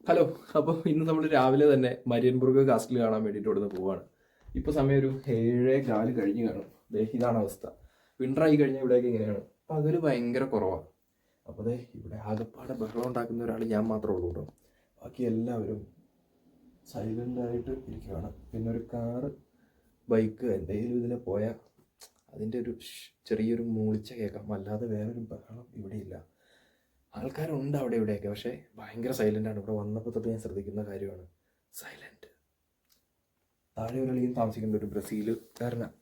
Hello. അപ്പോൾ ഇന്ന് നമ്മൾ രാവിലെ തന്നെ മരിയൻബുർഗ് കാസ്റ്റിൽ കാണാൻ വേണ്ടിയിട്ട് ഇവിടുന്ന് പോവാണ്. ഇപ്പോൾ സമയം ഒരു 7:15 കഴിഞ്ഞ് കാണും. ഇതാണ് അവസ്ഥ. വിൻ്റർ ആയി കഴിഞ്ഞാൽ ഇവിടെയൊക്കെ ഇങ്ങനെയാണ്. പകൽ ഭയങ്കര കുറവാണ്. അപ്പോൾ ഇവിടെ ആകെപ്പാടെ ബഹളം ഉണ്ടാക്കുന്ന ഒരാൾ ഞാൻ മാത്രമേ ഉള്ളൂ കേട്ടോ. ബാക്കി എല്ലാവരും സൈലൻ്റായിട്ട് ഇരിക്കുകയാണ്. പിന്നെ ഒരു കാറ്, ബൈക്ക് എന്തെങ്കിലും ഇതിൽ പോയാൽ അതിൻ്റെ ഒരു ചെറിയൊരു മൂളിച്ച കേൾക്കാം. അല്ലാതെ വേറൊരു ബഹളം ഇവിടെയില്ല. ആൾക്കാരുണ്ട് അവിടെ ഇവിടെയൊക്കെ, പക്ഷേ ഭയങ്കര സൈലൻ്റാണ്. ഇവിടെ വന്നപ്പോൾ തൊട്ട് ഞാൻ ശ്രദ്ധിക്കുന്ന കാര്യമാണ് സൈലൻറ്റ്. താഴെ ഒരാളെയും താമസിക്കേണ്ട ഒരു ബ്രസീലുകാരനാണ്.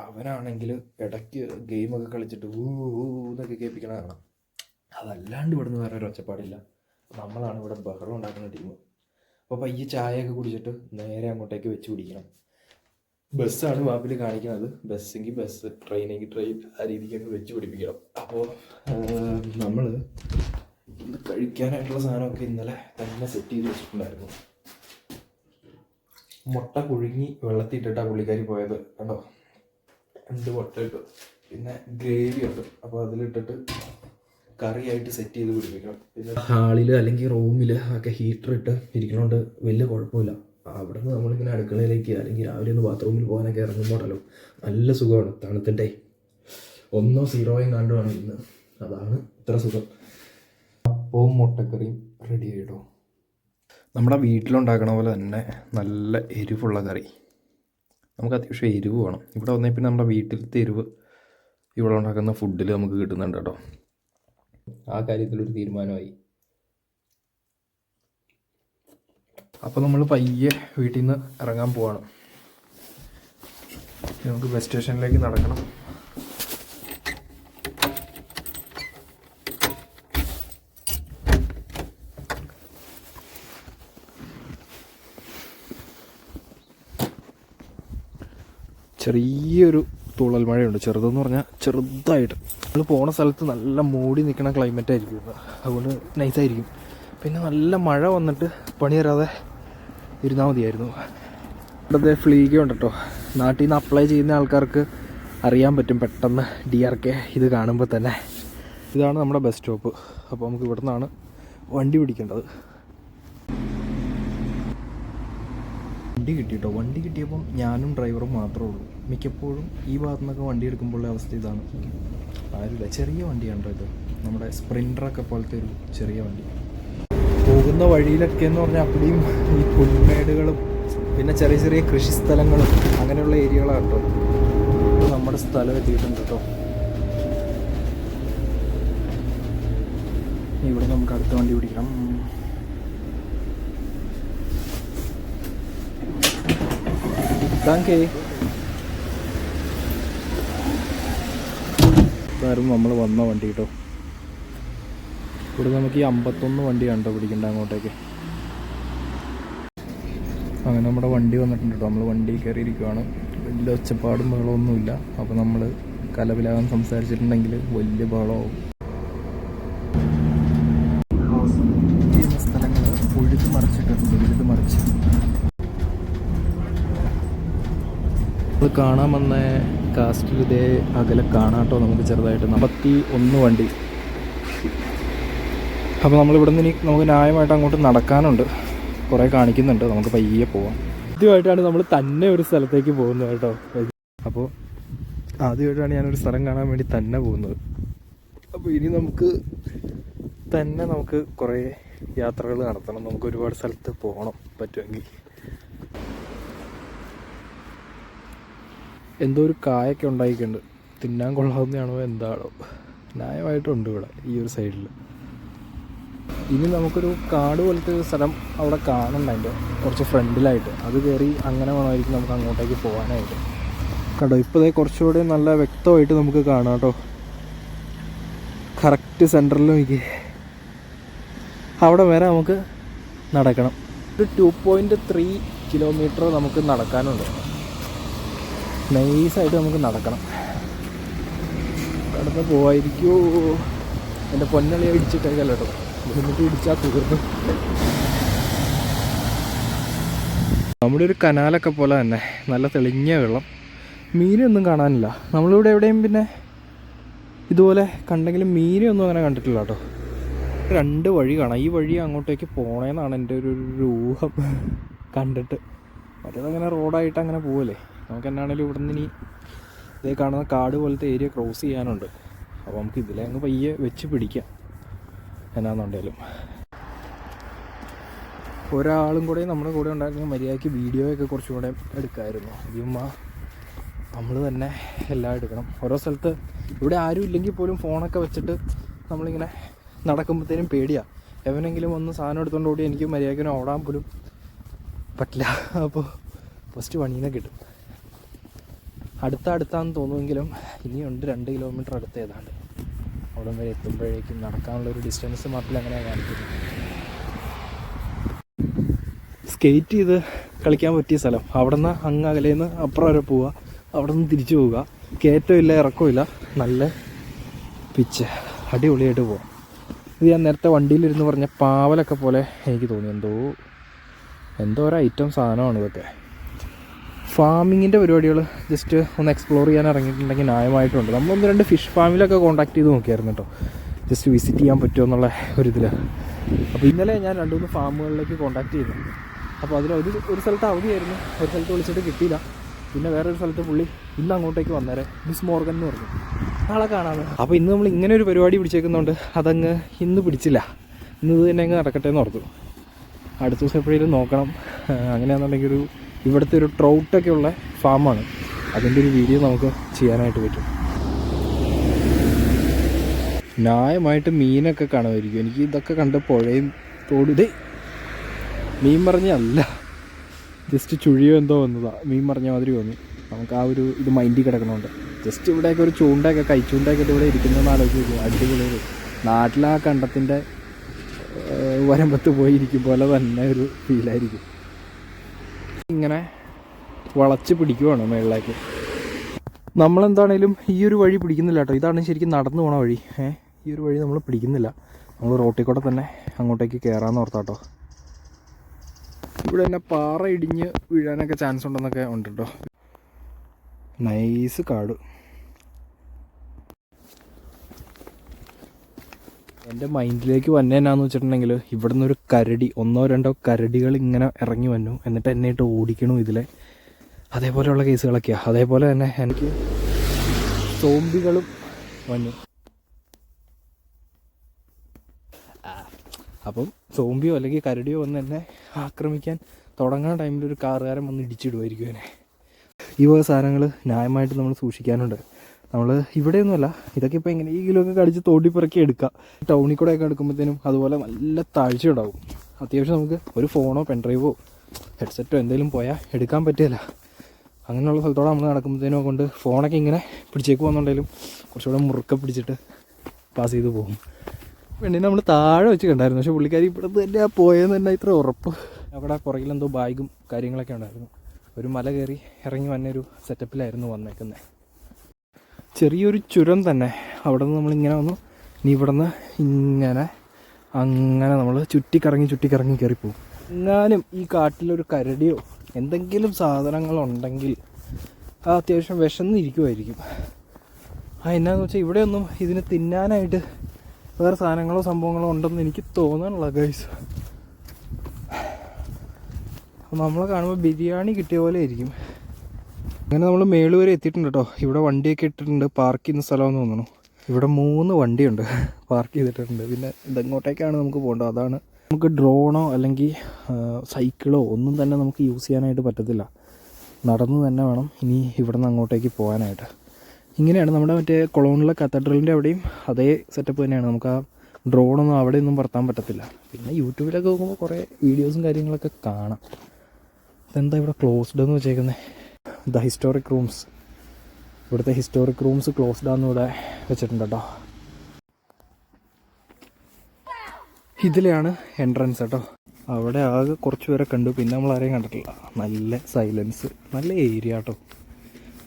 അവനാണെങ്കിൽ ഇടയ്ക്ക് ഗെയിമൊക്കെ കളിച്ചിട്ട് എന്നൊക്കെ കേൾപ്പിക്കണ കാണാം. അതല്ലാണ്ട് ഇവിടുന്ന് വേറെ ഒരു ഒച്ചപ്പാടില്ല. നമ്മളാണ് ഇവിടെ ബഹളം ഉണ്ടാക്കുന്ന ടീം. അപ്പോൾ പയ്യെ ചായയൊക്കെ കുടിച്ചിട്ട് നേരെ അങ്ങോട്ടേക്ക് വെച്ച് പിടിക്കണം. ബസ്സാണ് മാപ്പിൽ കാണിക്കുന്നത്. ബസ്സെങ്കിൽ ബസ്, ട്രെയിനെങ്കിൽ ട്രെയിൻ, ആ രീതിക്കൊക്കെ വെച്ച് പിടിപ്പിക്കണം. അപ്പോൾ നമ്മൾ ഇന്ന് കഴിക്കാനായിട്ടുള്ള സാധനമൊക്കെ ഇന്നലെ തന്നെ സെറ്റ് ചെയ്ത് വെച്ചിട്ടുണ്ടായിരുന്നു. മുട്ട പുഴുങ്ങി വെള്ളത്തിയിട്ടിട്ടാണ് പുള്ളിക്കാരി പോയത് കണ്ടോ. 2 മുട്ട ഇട്ടു. പിന്നെ ഗ്രേവി ഉണ്ട്. അപ്പോൾ അതിലിട്ടിട്ട് കറിയായിട്ട് സെറ്റ് ചെയ്ത് പിടിപ്പിക്കണം. പിന്നെ ഹാളിൽ അല്ലെങ്കിൽ റൂമിൽ ഒക്കെ ഹീറ്റർ ഇട്ട് ഇരിക്കണോണ്ട് വലിയ കുഴപ്പമില്ല. അവിടെ നിന്ന് നമ്മളിങ്ങനെ അടുക്കളയിലേക്ക് അല്ലെങ്കിൽ രാവിലെ ഒന്ന് ബാത്റൂമിൽ പോകാനൊക്കെ ഇറങ്ങുമ്പോഴല്ലോ നല്ല സുഖമാണ്. തണുത്തിട്ടേ 1 0 കണ്ടുമാണ് ഇന്ന്. അതാണ് ഇത്ര സുഖം. അപ്പവും മുട്ടക്കറിയും റെഡി ആയിട്ടോ. നമ്മുടെ വീട്ടിലുണ്ടാക്കണ പോലെ തന്നെ നല്ല എരിവുള്ള കറി. നമുക്ക് അത്യാവശ്യം എരിവ് വേണം. ഇവിടെ വന്നേ പിന്നെ നമ്മുടെ വീട്ടിലത്തെ എരിവ് ഇവിടെ ഉണ്ടാക്കുന്ന ഫുഡിൽ നമുക്ക് കിട്ടുന്നുണ്ട് കേട്ടോ. ആ കാര്യത്തിലൊരു തീരുമാനമായി. അപ്പോൾ നമ്മൾ പയ്യെ വീട്ടിൽ നിന്ന് ഇറങ്ങാൻ പോവാണ്. നമുക്ക് ബസ് സ്റ്റേഷനിലേക്ക് നടക്കണം. ചെറിയൊരു തുള്ളൽ മഴയുണ്ട്. ചെറുതെന്ന് പറഞ്ഞാൽ ചെറുതായിട്ട്. നമ്മൾ പോണ സ്ഥലത്ത് നല്ല മൂടി നിൽക്കുന്ന ക്ലൈമറ്റ് ആയിരിക്കും. അതുകൊണ്ട് നൈസായിരിക്കും. പിന്നെ നല്ല മഴ വന്നിട്ട് പണി തരാതെ ഇരുന്നാൽ മതിയായിരുന്നു. ഇവിടുത്തെ ഫ്ലീഗ ഉണ്ട് കേട്ടോ. നാട്ടിൽ നിന്ന് അപ്ലൈ ചെയ്യുന്ന ആൾക്കാർക്ക് അറിയാൻ പറ്റും പെട്ടെന്ന് DRK ഇത് കാണുമ്പോൾ തന്നെ. ഇതാണ് നമ്മുടെ ബസ് സ്റ്റോപ്പ്. അപ്പോൾ നമുക്ക് ഇവിടെ നിന്നാണ് വണ്ടി പിടിക്കേണ്ടത്. വണ്ടി കിട്ടി കേട്ടോ. വണ്ടി കിട്ടിയപ്പം ഞാനും ഡ്രൈവറും മാത്രമേ ഉള്ളൂ. മിക്കപ്പോഴും ഈ ഭാഗത്തു നിന്നൊക്കെ വണ്ടി എടുക്കുമ്പോഴുള്ള അവസ്ഥ ഇതാണ്. ആരുമില്ല. ചെറിയ വണ്ടിയാണോ ഇത്. നമ്മുടെ സ്പ്രിൻറ്ററൊക്കെ പോലത്തെ ഒരു ചെറിയ വണ്ടി. പോകുന്ന വഴിയിലൊക്കെ എന്ന് പറഞ്ഞാൽ അപ്പടിയും ഈ പുൽമേടുകളും പിന്നെ ചെറിയ ചെറിയ കൃഷിസ്ഥലങ്ങളും അങ്ങനെയുള്ള ഏരിയകളാണ് കേട്ടോ. നമ്മുടെ സ്ഥലം എത്തിയിട്ടുണ്ട് കേട്ടോ. ഇവിടെ നമുക്ക് അടുത്ത വണ്ടി പിടിക്കണം. ഇതായിരുന്നു നമ്മൾ വന്ന വണ്ടി കേട്ടോ. ഇവിടെ നമുക്ക് ഈ 51 വണ്ടിയാണ് കേട്ടോ പിടിക്കേണ്ട അങ്ങോട്ടേക്ക്. അങ്ങനെ നമ്മുടെ വണ്ടി വന്നിട്ടുണ്ട് കേട്ടോ. നമ്മൾ വണ്ടി കയറിയിരിക്കുകയാണ്. വലിയ ഒച്ചപ്പാടും ബഹളമൊന്നുമില്ല. അപ്പോൾ നമ്മൾ കലപിലാകാൻ സംസാരിച്ചിട്ടുണ്ടെങ്കിൽ വലിയ ബഹളമാവും. സ്ഥലങ്ങൾ ഉഴുത് മറിച്ചിട്ടുണ്ട്. ഉഴുത് മറിച്ച് നമ്മൾ കാണാൻ വന്ന കാസ്റ്റിൽ ഇതേ അകലെ കാണാട്ടോ നമുക്ക് ചെറുതായിട്ട് 41 വണ്ടി. അപ്പോൾ നമ്മളിവിടെ നിന്ന് ഇനി നമുക്ക് ന്യായമായിട്ട് അങ്ങോട്ട് നടക്കാനുണ്ട്. കുറേ കാണിക്കുന്നുണ്ട്. നമുക്ക് പയ്യെ പോവാം. ആദ്യമായിട്ടാണ് നമ്മൾ തന്നെ ഒരു സ്ഥലത്തേക്ക് പോകുന്നത് കേട്ടോ. അപ്പോൾ ആദ്യമായിട്ടാണ് ഞാനൊരു സ്ഥലം കാണാൻ വേണ്ടി തന്നെ പോകുന്നത്. അപ്പോൾ ഇനി നമുക്ക് കുറേ യാത്രകൾ നടത്തണം. നമുക്ക് ഒരുപാട് സ്ഥലത്ത് പോകണം പറ്റുമെങ്കിൽ. എന്തോ ഒരു കായൊക്കെ ഉണ്ടായിട്ടുണ്ട്. തിന്നാൻ കൊള്ളാവുന്നതാണോ എന്താണോ. ന്യായമായിട്ടുണ്ട് ഇവിടെ ഈ ഒരു സൈഡിൽ. ഇനി നമുക്കൊരു കാട് പോലത്തെ ഒരു സ്ഥലം അവിടെ കാണുന്നുണ്ട്. അതിൻ്റെ കുറച്ച് ഫ്രണ്ടിലായിട്ട് അത് കയറി അങ്ങനെ വേണമായിരിക്കും നമുക്ക് അങ്ങോട്ടേക്ക് പോകാനായിട്ട്. കണ്ടോ ഇപ്പോൾ കുറച്ചുകൂടി നല്ല വ്യക്തമായിട്ട് നമുക്ക് കാണാം കേട്ടോ. കറക്റ്റ് സെൻറ്ററിൽ നോക്കി അവിടെ വരെ നമുക്ക് നടക്കണം. ഒരു 2.3 കിലോമീറ്റർ നമുക്ക് നടക്കാനുണ്ട്. നൈസായിട്ട് നമുക്ക് നടക്കണം. കടന്ന് പോവായിരിക്കുമോ. എൻ്റെ പൊന്നളിയെ ഇടിച്ചിട്ടേക്കല്ലോ കേട്ടോ. എന്നിട്ട് ഇടിച്ചാൽ തീർന്നു. നമ്മുടെ ഒരു കനാലൊക്കെ പോലെ തന്നെ നല്ല തെളിഞ്ഞ വെള്ളം. മീനൊന്നും കാണാനില്ല. നമ്മളിവിടെ എവിടെയും പിന്നെ ഇതുപോലെ കണ്ടെങ്കിലും മീനൊന്നും അങ്ങനെ കണ്ടിട്ടില്ല കേട്ടോ. 2 വഴി കാണാം. ഈ വഴി അങ്ങോട്ടേക്ക് പോകണമെന്നാണ് എൻ്റെ ഒരു ഊഹം കണ്ടിട്ട്. മറ്റേതങ്ങനെ റോഡായിട്ട് അങ്ങനെ പോവല്ലേ. നമുക്ക് എന്നാണേലും ഇവിടെ നിന്ന് ഇനി ഇതേ കാണുന്ന കാട് പോലത്തെ ഏരിയ ക്രോസ് ചെയ്യാനുണ്ട്. അപ്പോൾ നമുക്ക് ഇതിലെ അങ്ങ് പയ്യെ വെച്ച് പിടിക്കാം എന്നാന്നുണ്ടെങ്കിലും. ഒരാളും കൂടെ നമ്മുടെ കൂടെ ഉണ്ടായിരുന്നെങ്കിൽ മര്യാദയ്ക്ക് വീഡിയോയൊക്കെ കുറച്ചും കൂടെ എടുക്കാമായിരുന്നു. ഇതിമ്മ നമ്മൾ തന്നെ എല്ലാം എടുക്കണം. ഓരോ സ്ഥലത്ത് ഇവിടെ ആരും ഇല്ലെങ്കിൽ പോലും ഫോണൊക്കെ വെച്ചിട്ട് നമ്മളിങ്ങനെ നടക്കുമ്പോഴത്തേനും പേടിയാണ്. എവനെങ്കിലും ഒന്ന് സാധനം എടുത്തുകൊണ്ട് ഓടി എനിക്ക് മര്യാദയ്ക്ക് ഓടാൻ പോലും പറ്റില്ല. അപ്പോൾ ഫസ്റ്റ് പണീനെ കിട്ടും. അടുത്താന്ന് തോന്നുമെങ്കിലും ഇനിയുണ്ട് 2 കിലോമീറ്റർ അടുത്ത് ഏതാണ്ട്. അവിടെ വരെ എത്തുമ്പോഴേക്കും നടക്കാനുള്ളൊരു ഡിസ്റ്റൻസ് മാത്രമല്ല അങ്ങനെ കാണിക്കുന്നു. സ്കേറ്റ് ചെയ്ത് കളിക്കാൻ പറ്റിയ സ്ഥലം. അവിടെ നിന്ന് അങ്ങ് അകലേന്ന് അപ്പുറം വരെ പോവുക, അവിടെ നിന്ന് തിരിച്ചു പോവുക. കയറ്റമില്ല, ഇറക്കമില്ല, നല്ല പിച്ച്, അടിപൊളിയായിട്ട് പോവാം. ഇത് ഞാൻ നേരത്തെ വണ്ടിയിലിരുന്ന് പറഞ്ഞ പാവലൊക്കെ പോലെ എനിക്ക് തോന്നി. എന്തോ ഒരു ഐറ്റം സാധനമാണ് ഇതൊക്കെ. ഫാമിങ്ങിൻ്റെ പരിപാടികൾ ജസ്റ്റ് ഒന്ന് എക്സ്പ്ലോർ ചെയ്യാൻ ഇറങ്ങിയിട്ടുണ്ടെങ്കിൽ ന്യായമായിട്ടുണ്ട്. നമ്മളൊന്ന് 2 ഫിഷ് ഫാമിലൊക്കെ കോൺടാക്ട് ചെയ്ത് നോക്കിയായിരുന്നു കേട്ടോ, ജസ്റ്റ് വിസിറ്റ് ചെയ്യാൻ പറ്റുമോ എന്നുള്ള ഒരിതിൽ. അപ്പോൾ ഇന്നലെ ഞാൻ 2-3 ഫാമുകളിലേക്ക് കോൺടാക്ട് ചെയ്തു. അപ്പോൾ അതിൽ ഒരു സ്ഥലത്ത് അവധിയായിരുന്നു, ഒരു സ്ഥലത്ത് വിളിച്ചിട്ട് കിട്ടിയില്ല. പിന്നെ വേറൊരു സ്ഥലത്ത് പുള്ളി ഇന്ന് അങ്ങോട്ടേക്ക് വന്നേരെ, മിസ് മോർഗൻ എന്ന് പറഞ്ഞു, നാളെ കാണാമെന്ന്. അപ്പോൾ ഇന്ന് നമ്മൾ ഇങ്ങനെ ഒരു പരിപാടി പിടിച്ചേക്കുന്നതുകൊണ്ട് അതങ്ങ് ഇന്ന് പിടിച്ചില്ല. ഇന്ന് ഇത് തന്നെ അങ്ങ് നടക്കട്ടെ എന്ന് ഓർത്തു. അടുത്ത ദിവസം എപ്പോഴേലും നോക്കണം. അങ്ങനെയാണെന്നുണ്ടെങ്കിൽ ഇവിടുത്തെ ഒരു ട്രൗട്ടൊക്കെ ഉള്ള ഫാമാണ്, അതിൻ്റെ ഒരു വീഡിയോ നമുക്ക് ചെയ്യാനായിട്ട് പറ്റും. ന്യായമായിട്ട് മീനൊക്കെ കാണുമായിരിക്കും. എനിക്ക് ഇതൊക്കെ കണ്ട് പുഴയും തോടും ഇതേ മീൻ പറഞ്ഞല്ല, ജസ്റ്റ് ചുഴിയോ എന്തോ വന്നതാണ്. മീൻ പറഞ്ഞ മാതിരി തോന്നി. നമുക്ക് ആ ഒരു ഇത് മൈൻഡിൽ കിടക്കണമുണ്ട്. ജസ്റ്റ് ഇവിടെയൊക്കെ ഒരു ചൂണ്ടയൊക്കെ കൈച്ചൂണ്ടയൊക്കെ ഇവിടെ ഇരിക്കുന്നതെന്ന് ആലോചിച്ച് അടിപൊളി. നാട്ടിലെ ആ കണ്ടത്തിൻ്റെ വരമ്പത്ത് പോയിരിക്കും പോലെ തന്നെ ഒരു ഫീലായിരിക്കും. ഇങ്ങനെ വളച്ച് പിടിക്കുവാണ് മേളിലേക്ക്. നമ്മളെന്താണേലും ഈ ഒരു വഴി പിടിക്കുന്നില്ല കേട്ടോ. ഇതാണ് ശരിക്കും നടന്നു പോണ വഴി. ഈ ഒരു വഴി നമ്മൾ പിടിക്കുന്നില്ല. നമ്മൾ റോട്ടിൽ കൂടെ തന്നെ അങ്ങോട്ടേക്ക് കയറാമെന്ന് ഓർത്താട്ടോ. ഇവിടെ തന്നെ പാറ ഇടിഞ്ഞ് വീഴാനൊക്കെ ചാൻസ് ഉണ്ടെന്നൊക്കെ ഉണ്ട് കേട്ടോ. നൈസ് കാട്. എൻ്റെ മൈൻഡിലേക്ക് വന്നേന്നാന്ന് വെച്ചിട്ടുണ്ടെങ്കിൽ ഇവിടെ നിന്നൊരു കരടി, 1-2 കരടികൾ ഇങ്ങനെ ഇറങ്ങി വന്നു, എന്നിട്ട് എന്നെ ഇട്ട് ഓടിക്കണു ഇതിലെ. അതേപോലെയുള്ള കേസുകളൊക്കെയാണ്. അതേപോലെ തന്നെ എനിക്ക് സോംബികളും വന്നു. അപ്പം സോംബിയോ അല്ലെങ്കിൽ കരടിയോ വന്ന് എന്നെ ആക്രമിക്കാൻ തുടങ്ങുന്ന ടൈമിൽ ഒരു കാറുകാരൻ വന്ന് ഇടിച്ചിടുമായിരിക്കും എന്നെ. ഈ വക സാധനങ്ങൾ ന്യായമായിട്ട് നമ്മൾ സൂക്ഷിക്കാനുണ്ട്. നമ്മൾ ഇവിടെയൊന്നുമല്ല, ഇതൊക്കെ ഇപ്പോൾ എങ്ങനെയെങ്കിലുമൊക്കെ കടിച്ച് തോണ്ടിപ്പിറക്കി എടുക്കാം. ടൗണിൽ കൂടെയൊക്കെ എടുക്കുമ്പോഴത്തേനും അതുപോലെ നല്ല താഴ്ച ഉണ്ടാവും. അത്യാവശ്യം നമുക്ക് ഒരു ഫോണോ പെൻഡ്രൈവോ ഹെഡ്സെറ്റോ എന്തെങ്കിലും പോയാൽ എടുക്കാൻ പറ്റില്ല. അങ്ങനെയുള്ള സ്ഥലത്തോടെ നമ്മൾ നടക്കുമ്പോഴത്തേനും കൊണ്ട് ഫോണൊക്കെ ഇങ്ങനെ പിടിച്ചേക്ക് പോകുന്നുണ്ടെങ്കിലും കുറച്ചുകൂടെ മുറുക്കെ പിടിച്ചിട്ട് പാസ് ചെയ്ത് പോകും. പെണ്ണിനെ നമ്മൾ താഴെ വെച്ച് കണ്ടായിരുന്നു, പക്ഷേ പുള്ളിക്കാരി ഇവിടെ തന്നെ ആ പോയെന്ന് തന്നെ ഇത്ര ഉറപ്പ്. അവിടെ പുറകിലെന്തോ ബാഗും കാര്യങ്ങളൊക്കെ ഉണ്ടായിരുന്നു. ഒരു മല കയറി ഇറങ്ങി വന്നൊരു സെറ്റപ്പിലായിരുന്നു വന്നേക്കുന്നത്. ചെറിയൊരു ചുരം തന്നെ. അവിടെ നിന്ന് നമ്മളിങ്ങനെ വന്നു. ഇനി ഇവിടെ നിന്ന് ഇങ്ങനെ അങ്ങനെ നമ്മൾ ചുറ്റിക്കറങ്ങി കയറിപ്പോവും. എങ്ങാനും ഈ കാട്ടിലൊരു കരടിയോ എന്തെങ്കിലും സാധനങ്ങളുണ്ടെങ്കിൽ അത്യാവശ്യം വിശന്നിരിക്കുമായിരിക്കും. എന്നാന്ന് വെച്ചാൽ ഇവിടെയൊന്നും ഇതിന് തിന്നാനായിട്ട് വേറെ സാധനങ്ങളോ സംഭവങ്ങളോ ഉണ്ടെന്ന് എനിക്ക് തോന്നാനുള്ള ഗൈസ്. നമ്മളെ കാണുമ്പോൾ ബിരിയാണി കിട്ടിയ പോലെ ആയിരിക്കും. അങ്ങനെ നമ്മൾ മേള് വരെ എത്തിയിട്ടുണ്ട് കേട്ടോ. ഇവിടെ വണ്ടിയൊക്കെ ഇട്ടിട്ടുണ്ട്, പാർക്ക് ചെയ്യുന്ന സ്ഥലമെന്ന് തോന്നുന്നു. ഇവിടെ 3 വണ്ടിയുണ്ട് പാർക്ക് ചെയ്തിട്ടുണ്ട്. പിന്നെ ഇതെങ്ങോട്ടേക്കാണ് നമുക്ക് പോകേണ്ടത്. അതാണ് നമുക്ക് ഡ്രോണോ അല്ലെങ്കിൽ സൈക്കിളോ ഒന്നും തന്നെ നമുക്ക് യൂസ് ചെയ്യാനായിട്ട് പറ്റത്തില്ല. നടന്ന് തന്നെ വേണം ഇനി ഇവിടെ നിന്ന് അങ്ങോട്ടേക്ക് പോകാനായിട്ട്. ഇങ്ങനെയാണ് നമ്മുടെ മറ്റേ കൊളോണിലെ കത്തഡ്രലിൻ്റെ അവിടെയും അതേ സെറ്റപ്പ് തന്നെയാണ്. നമുക്ക് ആ ഡ്രോണൊന്നും അവിടെയൊന്നും പറത്താൻ പറ്റത്തില്ല. പിന്നെ യൂട്യൂബിലൊക്കെ നോക്കുമ്പോൾ കുറേ വീഡിയോസും കാര്യങ്ങളൊക്കെ കാണാം. ഇതെന്താ ഇവിടെ ക്ലോസ്ഡ് എന്ന് വെച്ചേക്കുന്നത്? The historic rooms. ഇവിടുത്തെ ഹിസ്റ്റോറിക് റൂംസ് ക്ലോസ്ഡ് ആണെന്ന് ഇവിടെ വെച്ചിട്ടുണ്ട് കേട്ടോ. ഇതിലെയാണ് എൻട്രൻസ് കേട്ടോ. അവിടെ ആകെ കുറച്ച് പേരെ കണ്ടു, പിന്നെ നമ്മൾ ആരെയും കണ്ടിട്ടില്ല. നല്ല സൈലൻസ്, നല്ല ഏരിയ കേട്ടോ.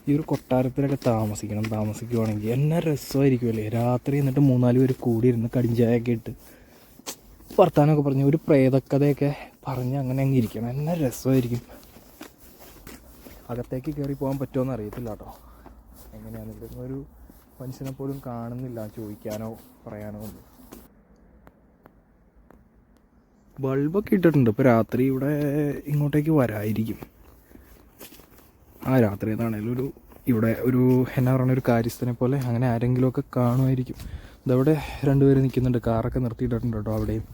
ഈ ഒരു കൊട്ടാരത്തിലൊക്കെ താമസിക്കുവാണെങ്കിൽ എന്നാ രസമായിരിക്കുമല്ലേ. രാത്രി എന്നിട്ട് 3-4 പേര് കൂടിയിരുന്ന് കടിഞ്ചായൊക്കെ ഇട്ട് വർത്താനമൊക്കെ പറഞ്ഞ് ഒരു പ്രേതക്കഥയൊക്കെ പറഞ്ഞ് അങ്ങനെ അങ്ങ് ഇരിക്കണം. എന്നാ രസമായിരിക്കും. അകത്തേക്ക് കയറി പോകാൻ പറ്റുമോയെന്ന് അറിയത്തില്ല കേട്ടോ. എങ്ങനെയാണ് ഇവിടെ ഒരു മനുഷ്യനെ പോലും കാണുന്നില്ല ചോദിക്കാനോ പറയാനോ ഒന്നും. ബൾബൊക്കെ ഇട്ടിട്ടുണ്ട്. ഇപ്പോൾ രാത്രി ഇവിടെ ഇങ്ങോട്ടേക്ക് വരായിരിക്കും. ആ രാത്രി ഏതാണേലും ഇവിടെ ഒരു എന്നാ പറയുന്ന ഒരു കാര്യസ്ഥനെ പോലെ അങ്ങനെ ആരെങ്കിലുമൊക്കെ കാണുമായിരിക്കും. ഇതവിടെ രണ്ടുപേര് നിൽക്കുന്നുണ്ട്, കാറൊക്കെ നിർത്തിയിട്ടുണ്ട് കേട്ടോ അവിടെയും.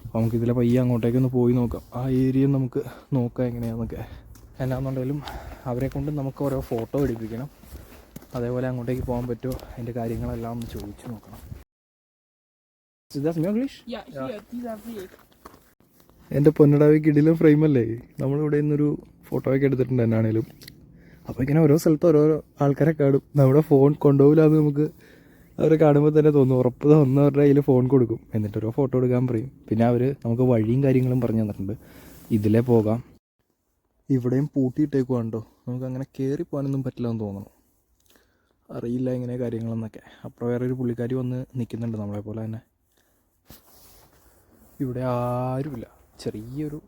അപ്പോൾ നമുക്കിതിലെ പയ്യെ അങ്ങോട്ടേക്കൊന്ന് പോയി നോക്കാം. ആ ഏരിയ നമുക്ക് നോക്കാം എങ്ങനെയാണെന്നൊക്കെ. എന്നാന്നുണ്ടെങ്കിലും അവരെ കൊണ്ട് നമുക്ക് ഓരോ ഫോട്ടോ എടുപ്പിക്കണം. അതേപോലെ അങ്ങോട്ടേക്ക് പോകാൻ പറ്റുമോ അതിൻ്റെ കാര്യങ്ങളെല്ലാം ഒന്ന് ചോദിച്ചു നോക്കണം. എൻ്റെ പൊന്നടാവി കിടിലും ഫ്രെയിമല്ലേ. നമ്മളിവിടെ നിന്നൊരു ഫോട്ടോയൊക്കെ എടുത്തിട്ടുണ്ട് എന്നാണേലും. അപ്പോൾ ഇങ്ങനെ ഓരോ സ്ഥലത്ത് ഓരോരോ ആൾക്കാരെ കാണും. നമ്മുടെ ഫോൺ കൊണ്ടുപോകില്ലാന്ന് നമുക്ക് അവരെ കാണുമ്പോൾ തന്നെ തോന്നും. ഉറപ്പ് വന്നവരുടെ കയ്യിൽ ഫോൺ കൊടുക്കും, എന്നിട്ട് ഓരോ ഫോട്ടോ എടുക്കാൻ പറയും. പിന്നെ അവർ നമുക്ക് വഴിയും കാര്യങ്ങളും പറഞ്ഞു തന്നിട്ടുണ്ട്. ഇതിലേ പോകാം. ഇവിടെയും പൂട്ടിയിട്ടേക്കുവാണ് കേട്ടോ. നമുക്ക് അങ്ങനെ കയറി പോകാനൊന്നും പറ്റില്ലെന്ന് തോന്നണം. അറിയില്ല ഇങ്ങനെ കാര്യങ്ങളെന്നൊക്കെ. അപ്പുറം വേറൊരു പുള്ളിക്കാരി വന്ന് നിൽക്കുന്നുണ്ട് നമ്മളെ പോലെ തന്നെ. ഇവിടെ ആരുമില്ല. ചെറിയൊരു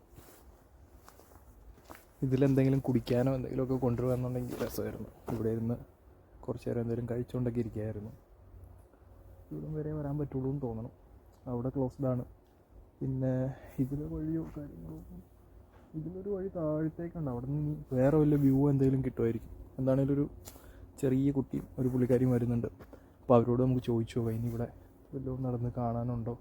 ഇതിലെന്തെങ്കിലും കുടിക്കാനോ എന്തെങ്കിലുമൊക്കെ കൊണ്ടുവരുന്നുണ്ടെങ്കിൽ രസമായിരുന്നു. ഇവിടെ ഇരുന്ന് കുറച്ച് നേരം എന്തെങ്കിലും കഴിച്ചുകൊണ്ടൊക്കെ ഇരിക്കുകയായിരുന്നു. ഇവിടെ വരെ വരാൻ പറ്റുള്ളൂ എന്ന് തോന്നണം. അവിടെ ക്ലോസ്ഡാണ്. പിന്നെ ഇതിലെ വഴിയോ കാര്യങ്ങളോ, ഇതിലൊരു വഴി താഴത്തേക്കുണ്ട്. അവിടെ നിന്ന് വേറെ വല്ല വ്യൂ എന്തെങ്കിലും കിട്ടുമായിരിക്കും. എന്താണേലും ഒരു ചെറിയ കുട്ടിയും ഒരു പുള്ളിക്കാരിയും വരുന്നുണ്ട്. അപ്പോൾ അവരോട് നമുക്ക് ചോദിച്ചു പോകാം ഇനി ഇവിടെ വല്ലതും നടന്ന് കാണാനുണ്ടോ.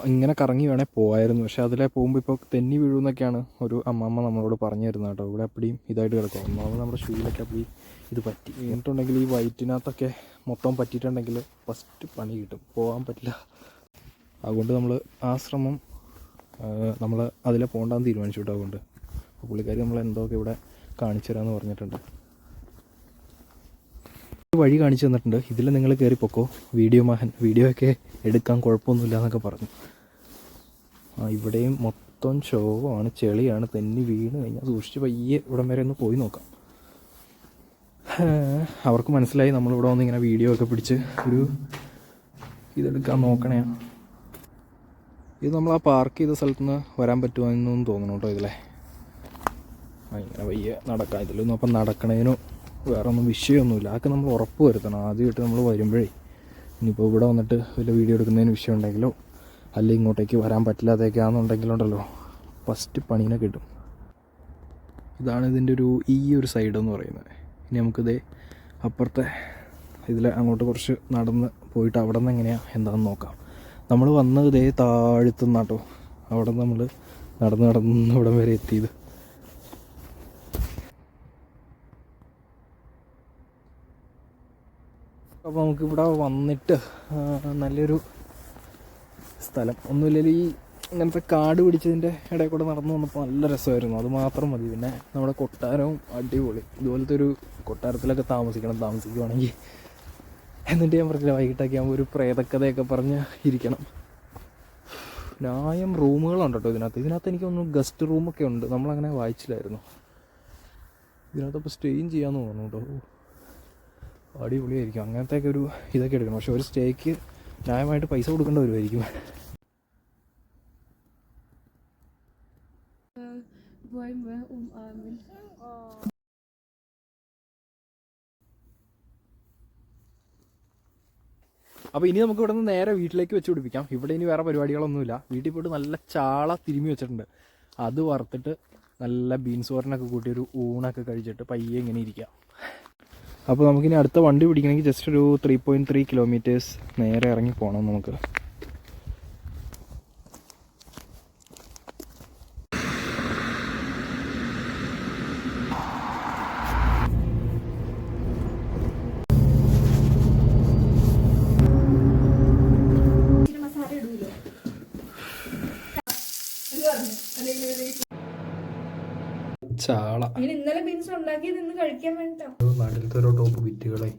ഇങ്ങനെ കറങ്ങി വേണേൽ പോകായിരുന്നു. പക്ഷേ അതിലെ പോകുമ്പോൾ ഇപ്പോൾ തെന്നി വീഴുമെന്നൊക്കെയാണ് ഒരു അമ്മമ്മ നമ്മളോട് പറഞ്ഞു തരുന്നത് കേട്ടോ. ഇവിടെ അപ്പടിയും ഇതായിട്ട് കിടക്കും. ഒന്നാമത് നമ്മുടെ ഷൂയിലൊക്കെ അപ്പടി ഇത് പറ്റി വീണിട്ടുണ്ടെങ്കിൽ ഈ വയറ്റിനകത്തൊക്കെ മൊത്തം പറ്റിയിട്ടുണ്ടെങ്കിൽ ഫസ്റ്റ് പണി കിട്ടും, പോകാൻ പറ്റില്ല. അതുകൊണ്ട് നമ്മൾ ആ ശ്രമം നമ്മൾ അതിലെ പോകണ്ടെന്ന് തീരുമാനിച്ചു കേട്ടോ. അതുകൊണ്ട് പുള്ളിക്കാരി നമ്മൾ എന്തൊക്കെ ഇവിടെ കാണിച്ചു തരാമെന്ന് പറഞ്ഞിട്ടുണ്ട്. വഴി കാണിച്ചു തന്നിട്ടുണ്ട്. ഇതിൽ നിങ്ങൾ കയറി പൊക്കോ, വീഡിയോ ഒക്കെ എടുക്കാൻ കുഴപ്പമൊന്നുമില്ല എന്നൊക്കെ പറഞ്ഞു. ഇവിടെയും മൊത്തം ശോകമാണ്, ചെളിയാണ്. തെന്നി വീണ് കഴിഞ്ഞാൽ സൂക്ഷിച്ച് പയ്യെ ഇവിടം വരെ ഒന്ന് പോയി നോക്കാം. അവർക്ക് മനസ്സിലായി നമ്മളിവിടെ വന്ന് ഇങ്ങനെ വീഡിയോ ഒക്കെ പിടിച്ച് ഒരു ഇതെടുക്കാൻ നോക്കണേ. ഇത് നമ്മൾ ആ പാർക്ക് ചെയ്ത സ്ഥലത്ത് നിന്ന് വരാൻ പറ്റുമെന്നൊന്നും തോന്നണം കേട്ടോ. ഇതിലെ ഇങ്ങനെ പയ്യെ നടക്കാം. ഇതിലൊന്നും അപ്പം നടക്കണേനോ വേറെ ഒന്നും വിഷയമൊന്നുമില്ല. അതൊക്കെ നമ്മൾ ഉറപ്പ് വരുത്തണം ആദ്യമായിട്ട് നമ്മൾ വരുമ്പോഴേ. ഇനിയിപ്പോൾ ഇവിടെ വന്നിട്ട് വല്ല വീഡിയോ എടുക്കുന്നതിന് വിഷയം ഉണ്ടെങ്കിലോ അല്ലെങ്കിൽ ഇങ്ങോട്ടേക്ക് വരാൻ പറ്റില്ലാത്തേക്കാണെന്നുണ്ടെങ്കിലുണ്ടല്ലോ ഫസ്റ്റ് പണീനെ കിട്ടും. ഇതാണ് ഇതിൻ്റെ ഈ ഒരു സൈഡ് എന്ന് പറയുന്നത്. ഇനി നമുക്കിത് അപ്പുറത്തെ ഇതിൽ അങ്ങോട്ട് കുറച്ച് നടന്ന് പോയിട്ട് അവിടെ നിന്ന് എങ്ങനെയാണ് എന്താണെന്ന് നോക്കാം. നമ്മൾ വന്നത് ഇതേ താഴ്ത്തുന്നാട്ടോ. അവിടെ നമ്മൾ നടന്ന് ഇവിടം വരെ എത്തിയത്. അപ്പോൾ നമുക്കിവിടെ വന്നിട്ട് നല്ലൊരു സ്ഥലം ഒന്നുമില്ലെങ്കിൽ ഈ ഇങ്ങനത്തെ കാട് പിടിച്ചതിൻ്റെ ഇടയിൽ കൂടെ നടന്നു വന്നപ്പോൾ നല്ല രസമായിരുന്നു. അത് മാത്രം മതി. പിന്നെ നമ്മുടെ കൊട്ടാരവും അടിപൊളി. ഇതുപോലത്തെ ഒരു കൊട്ടാരത്തിലൊക്കെ താമസിക്കുവാണെങ്കിൽ. എന്നിട്ട് ഞാൻ പറഞ്ഞില്ല, വൈകിട്ടൊക്കെ ആകുമ്പോൾ ഒരു പ്രേതക്കഥയൊക്കെ പറഞ്ഞ് ഇരിക്കണം. ന്യായം റൂമുകളുണ്ട് കേട്ടോ ഇതിനകത്ത് എനിക്കൊന്നും ഗസ്റ്റ് റൂമൊക്കെ ഉണ്ട്. നമ്മളങ്ങനെ വായിച്ചില്ലായിരുന്നു. ഇതിനകത്തപ്പോൾ സ്റ്റേയും ചെയ്യാമെന്ന് തോന്നുന്നു കേട്ടോ. അടിപൊളിയായിരിക്കും. അങ്ങനത്തെയൊക്കെ ഒരു ഇതൊക്കെ എടുക്കണം. പക്ഷെ ഒരു സ്റ്റേക്ക് ന്യായമായിട്ട് പൈസ കൊടുക്കേണ്ടി വരുമായിരിക്കും. അപ്പോൾ ഇനി നമുക്ക് ഇവിടെ നിന്ന് നേരെ വീട്ടിലേക്ക് വെച്ച് പിടിപ്പിക്കാം. ഇവിടെ ഇനി വേറെ പരിപാടികളൊന്നുമില്ല. വീട്ടിൽ പോയിട്ട് നല്ല ചാള തിരുമ്മി വെച്ചിട്ടുണ്ട്. അത് വറുത്തിട്ട് നല്ല ബീൻസ് തോരനൊക്കെ കൂട്ടി ഒരു ഊണൊക്കെ കഴിച്ചിട്ട് പയ്യെ ഇങ്ങനെ ഇരിക്കാം. അപ്പോൾ നമുക്കിനി അടുത്ത വണ്ടി പിടിക്കണമെങ്കിൽ ജസ്റ്റ് ഒരു 3.3 കിലോമീറ്റേഴ്സ് നേരെ ഇറങ്ങി പോകണം നമുക്ക്. ചാള ഇന്നലെ ബീൻസ് ഉണ്ടാക്കി നിന്ന് കഴിക്കാൻ വേണ്ടിട്ടാ. നാട്ടിലത്തെ ഓരോ ടോപ്പ് വിറ്റുകളെ